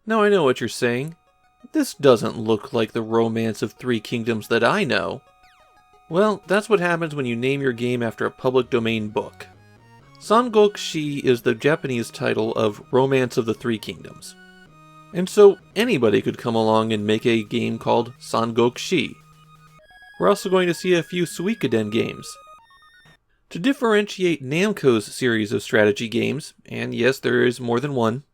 Now I know what you're saying. This doesn't look like the Romance of Three Kingdoms that I know. Well, that's what happens when you name your game after a public domain book. Sangok-shi is the Japanese title of Romance of the Three Kingdoms. And so anybody could come along and make a game called Sangok-shi. We're also going to see a few Suikoden games. To differentiate Namco's series of strategy games, and yes, there is more than one,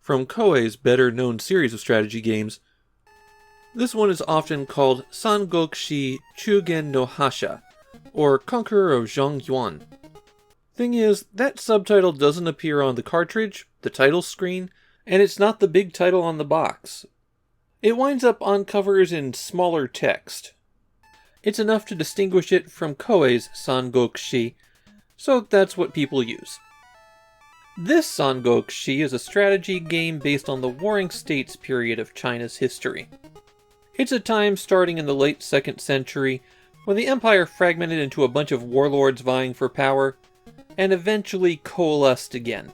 from Koei's better-known series of strategy games, this one is often called Sangok-shi Chugen no Hasha, or Conqueror of Zhongyuan. Thing is, that subtitle doesn't appear on the cartridge, the title screen, and it's not the big title on the box. It winds up on covers in smaller text. It's enough to distinguish it from Koei's Sangok-shi, so that's what people use. This Sangok-shi is a strategy game based on the Warring States period of China's history. It's a time starting in the late 2nd century, when the empire fragmented into a bunch of warlords vying for power, and eventually coalesced again.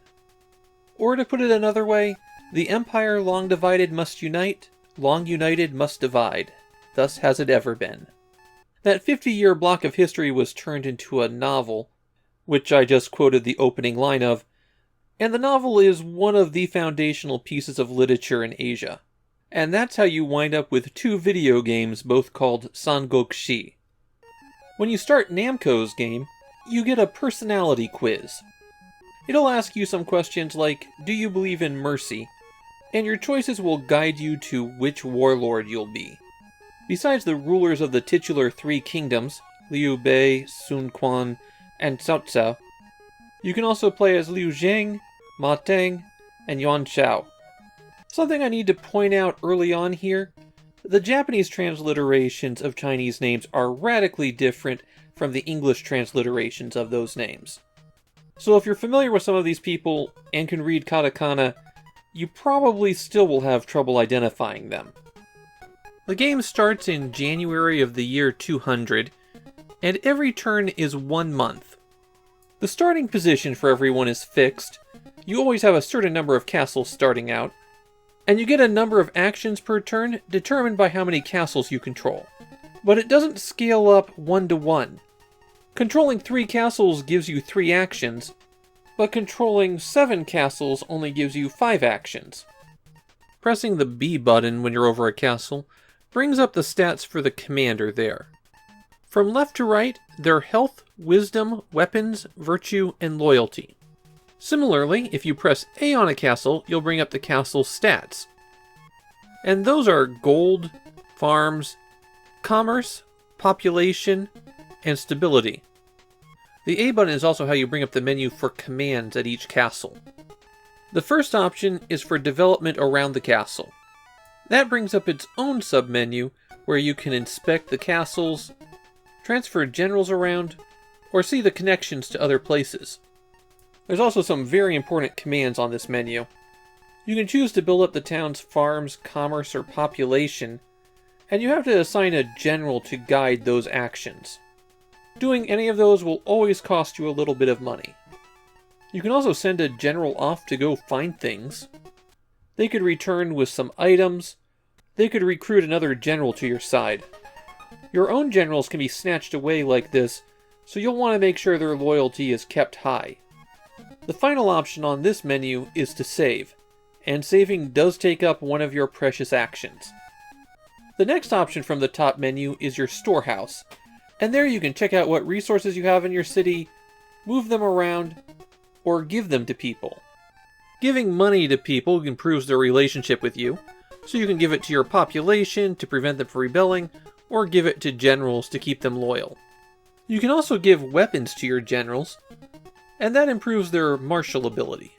Or to put it another way, the empire long divided must unite, long united must divide. Thus has it ever been. That 50-year block of history was turned into a novel, which I just quoted the opening line of, and the novel is one of the foundational pieces of literature in Asia. And that's how you wind up with 2 video games both called Sangok-shi. When you start Namco's game, you get a personality quiz. It'll ask you some questions like, do you believe in mercy? And your choices will guide you to which warlord you'll be. Besides the rulers of the titular 3 kingdoms, Liu Bei, Sun Quan, and Cao Cao, you can also play as Liu Zheng, Ma Teng, and Yuan Shao. Something I need to point out early on here, the Japanese transliterations of Chinese names are radically different from the English transliterations of those names. So if you're familiar with some of these people and can read katakana, you probably still will have trouble identifying them. The game starts in January of the year 200, and every turn is 1 month. The starting position for everyone is fixed. You always have a certain number of castles starting out, and you get a number of actions per turn determined by how many castles you control. But it doesn't scale up 1-to-1. Controlling 3 castles gives you 3 actions, but controlling 7 castles only gives you 5 actions. Pressing the B button when you're over a castle brings up the stats for the commander there. From left to right, they're health, wisdom, weapons, virtue, and loyalty. Similarly, if you press A on a castle, you'll bring up the castle's stats. And those are gold, farms, commerce, population, and stability. The A button is also how you bring up the menu for commands at each castle. The first option is for development around the castle. That brings up its own submenu where you can inspect the castles, transfer generals around, or see the connections to other places. There's also some very important commands on this menu. You can choose to build up the town's farms, commerce, or population, and you have to assign a general to guide those actions. Doing any of those will always cost you a little bit of money. You can also send a general off to go find things. They could return with some items. They could recruit another general to your side. Your own generals can be snatched away like this, so you'll want to make sure their loyalty is kept high. The final option on this menu is to save, and saving does take up one of your precious actions. The next option from the top menu is your storehouse, and there you can check out what resources you have in your city, move them around, or give them to people. Giving money to people improves their relationship with you, so you can give it to your population to prevent them from rebelling, or give it to generals to keep them loyal. You can also give weapons to your generals, and that improves their martial ability.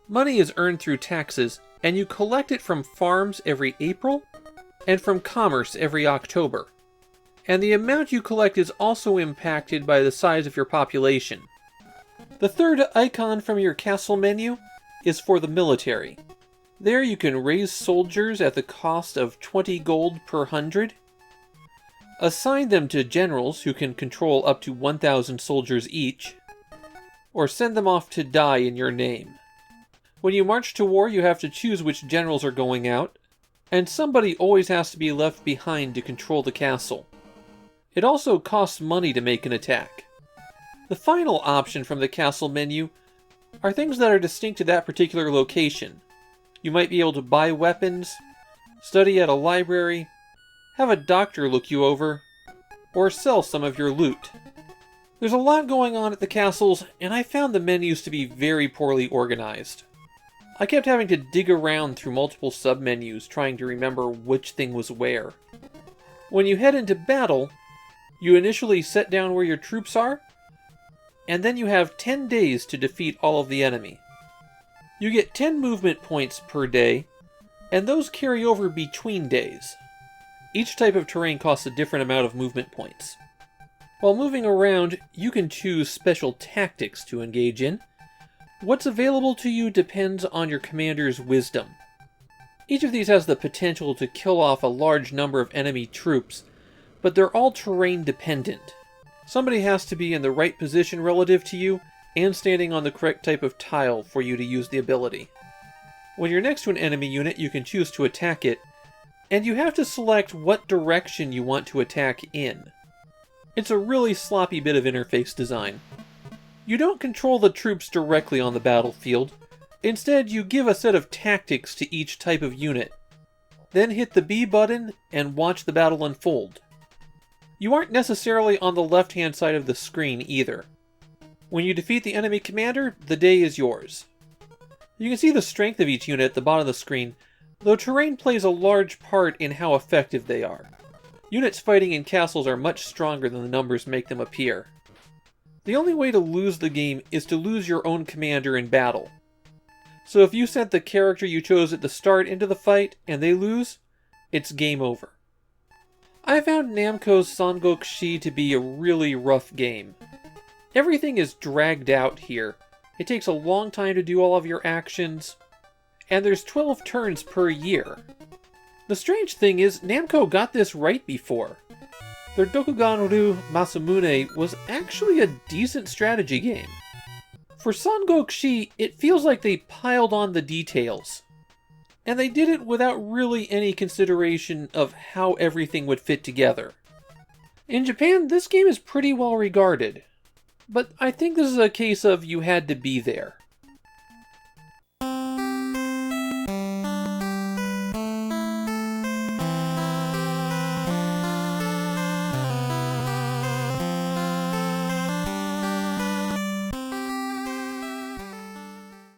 Money is earned through taxes, and you collect it from farms every April, and from commerce every October. And the amount you collect is also impacted by the size of your population. The third icon from your castle menu is for the military. There you can raise soldiers at the cost of 20 gold per 100, assign them to generals who can control up to 1,000 soldiers each, or send them off to die in your name. When you march to war, you have to choose which generals are going out, and somebody always has to be left behind to control the castle. It also costs money to make an attack. The final option from the castle menu are things that are distinct to that particular location. You might be able to buy weapons, study at a library, have a doctor look you over, or sell some of your loot. There's a lot going on at the castles, and I found the menus to be very poorly organized. I kept having to dig around through multiple sub-menus trying to remember which thing was where. When you head into battle, you initially set down where your troops are, and then you have 10 days to defeat all of the enemy. You get 10 movement points per day, and those carry over between days. Each type of terrain costs a different amount of movement points. While moving around, you can choose special tactics to engage in. What's available to you depends on your commander's wisdom. Each of these has the potential to kill off a large number of enemy troops, but they're all terrain dependent. Somebody has to be in the right position relative to you, and standing on the correct type of tile for you to use the ability. When you're next to an enemy unit, you can choose to attack it, and you have to select what direction you want to attack in. It's a really sloppy bit of interface design. You don't control the troops directly on the battlefield. Instead, you give a set of tactics to each type of unit. Then hit the B button and watch the battle unfold. You aren't necessarily on the left-hand side of the screen either. When you defeat the enemy commander, the day is yours. You can see the strength of each unit at the bottom of the screen, though terrain plays a large part in how effective they are. Units fighting in castles are much stronger than the numbers make them appear. The only way to lose the game is to lose your own commander in battle. So if you sent the character you chose at the start into the fight and they lose, it's game over. I found Namco's Son Goku Shi to be a really rough game. Everything is dragged out here. It takes a long time to do all of your actions, and there's 12 turns per year. The strange thing is, Namco got this right before. Their Dokugan-Ryu Masamune was actually a decent strategy game. For Son Goku Shi, it feels like they piled on the details. And they did it without really any consideration of how everything would fit together. In Japan, this game is pretty well regarded. But I think this is a case of you had to be there.